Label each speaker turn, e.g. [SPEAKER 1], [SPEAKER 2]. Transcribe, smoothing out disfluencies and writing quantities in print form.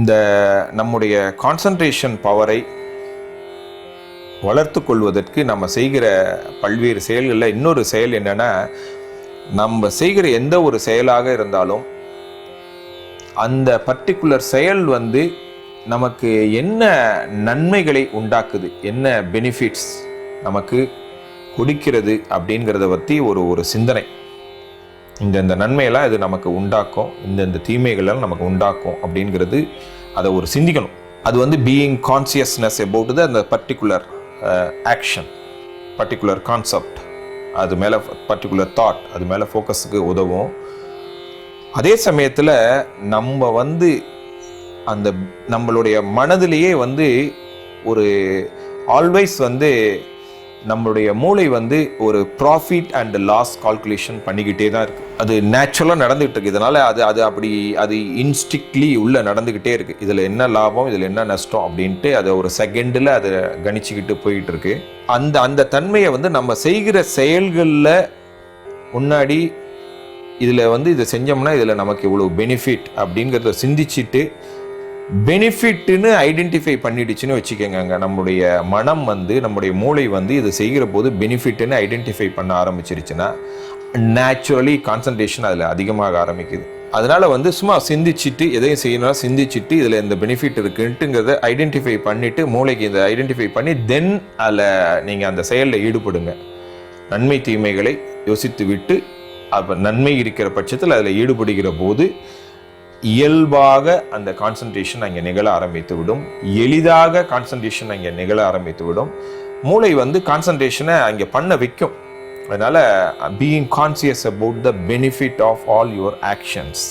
[SPEAKER 1] இந்த நம்முடைய கான்சன்ட்ரேஷன் பவரை வளர்த்து கொள்வதற்கு நம்ம செய்கிற பல்வேறு செயல்களில் இன்னொரு செயல் என்னென்னா, நம்ம செய்கிற எந்த ஒரு செயலாக இருந்தாலும் அந்த பர்டிகுலர் செயல் நமக்கு என்ன நன்மைகளை உண்டாக்குது, என்ன பெனிஃபிட்ஸ் நமக்கு கொடுக்கிறது அப்படிங்கிறத பற்றி ஒரு சிந்தனை. இந்த நன்மையெல்லாம் இது நமக்கு உண்டாக்கும், இந்த தீமைகளெல்லாம் நமக்கு உண்டாக்கும் அப்படிங்கிறது அதை ஒரு சிந்திக்கணும். அது பீயிங் கான்சியஸ்னஸ் அபவுட் அந்த பர்டிகுலர் ஆக்ஷன், பர்டிகுலர் கான்செப்ட், அது மேலே பர்டிகுலர் தாட், அது மேலே ஃபோக்கஸுக்கு உதவும். அதே சமயத்தில் நம்ம அந்த நம்மளுடைய மனதிலேயே ஒரு ஆல்வேஸ் நம்மளுடைய மூளை ஒரு ப்ராஃபிட் அண்ட் லாஸ் கால்குலேஷன் பண்ணிக்கிட்டே தான் இருக்குது. அது நேச்சுரலாக நடந்துகிட்டு இருக்குது. இதனால் அது இன்ஸ்டிக்ட்லி உள்ளே நடந்துக்கிட்டே இருக்குது. இதில் என்ன லாபம், இதில் என்ன நஷ்டம் அப்படின்ட்டு அதை ஒரு செகண்டில் அதை கணிச்சிக்கிட்டு போயிட்டு இருக்கு. அந்த தன்மையை நம்ம செய்கிற செயல்களில் முன்னாடி இதில் இதை செஞ்சோம்னா இதில் நமக்கு இவ்வளோ பெனிஃபிட் அப்படிங்கிறத சிந்திச்சுட்டு பெனிஃபிட்னு ஐடென்டிஃபை பண்ணிடுச்சுன்னு வச்சுக்கோங்க. நம்முடைய மனம் நம்முடைய மூளை இது செய்கிற போது பெனிஃபிட்னு ஐடென்டிஃபை பண்ண ஆரம்பிச்சிருச்சுன்னா நேச்சுரலி கான்சன்ட்ரேஷன் அதில் அதிகமாக ஆரம்பிக்குது. அதனால் சும்மா சிந்திச்சுட்டு எதையும் செய்யணும்னா சிந்திச்சுட்டு இதில் இந்த பெனிஃபிட் இருக்குன்ட்டுங்கிறத ஐடென்டிஃபை பண்ணிவிட்டு மூளைக்கு இதை ஐடென்டிஃபை பண்ணி தென் அதில் நீங்கள் அந்த செயலில் ஈடுபடுங்க. நன்மை தீமைகளை யோசித்து விட்டு அப்போ நன்மை இருக்கிற பட்சத்தில் அதில் ஈடுபடுகிற போது இயல்பாக அந்த கான்சன்ட்ரேஷன் அங்கே நிகழ ஆரம்பித்து விடும். எளிதாக கான்சன்ட்ரேஷன் அங்கே நிகழ ஆரம்பித்து விடும். மூளை கான்சன்ட்ரேஷனை அங்கே பண்ண வைக்கும். அதனால் being conscious about the benefit of all your actions.